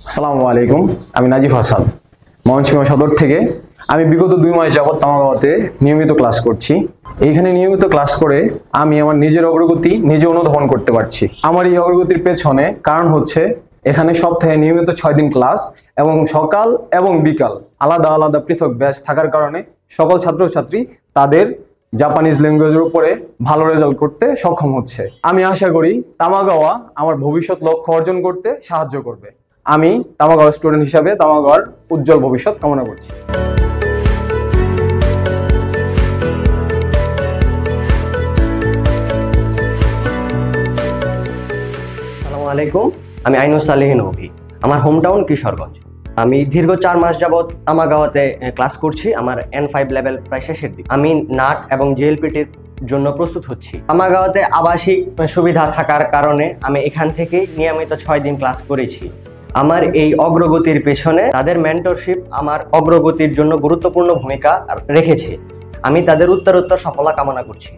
আসসালামু আলাইকুম। আমি নাজিব হাসান, ময়মনসিংহ সদর থেকে। আমি বিগত 2 মাস যাবত তামাগাওতে নিয়মিত ক্লাস করছি। এইখানে নিয়মিত ক্লাস করে আমি আমার নিজের অগ্রগতি নিজে অনুধাবন করতে পারছি। আমার এই অগ্রগতির পেছনে কারণ হচ্ছে এখানে সপ্তাহে নিয়মিত 6 দিন ক্লাস এবং সকাল এবং বিকাল আলাদা আলাদা পৃথক ব্যাচ থাকার কারণে সকল ছাত্রছাত্রী তাদের জাপানিজ ল্যাঙ্গুয়েজের উপরে ভালো রেজাল্ট করতে সক্ষম হচ্ছে। আমি আশা করি তামাগাওয়া আমার ভবিষ্যৎ লক্ষ্য অর্জন করতে সাহায্য করবে। আমি তামাগাওয়ার স্টুডেন্ট হিসাবে তামাগাওয়ার উজ্জ্বল ভবিষ্যৎ কামনা করছি। আসসালামু আলাইকুম। আমি আইনুস সালেহীন অভি। আমার হোম টাউন কিশোরগঞ্জ। আমি দীর্ঘ 4 মাস যাবত তামাগাওয়াতে ক্লাস করছি। আমার N5 লেভেল প্রায় শেষের দিকে। আমি নাট এবং JLPTর জন্য প্রস্তুত হচ্ছি। তামাগাওয়াতে আবাসিক সুবিধা থাকার কারণে আমি এখান থেকেই নিয়মিত 6 দিন ক্লাস করেছি। আমার এই অগ্রগতির পেছনে তাদের মেন্টরশিপ আমার অগ্রগতির জন্য গুরুত্বপূর্ণ ভূমিকা রেখেছে। আমি তাদের উত্তরোত্তর সফলতা কামনা করছি।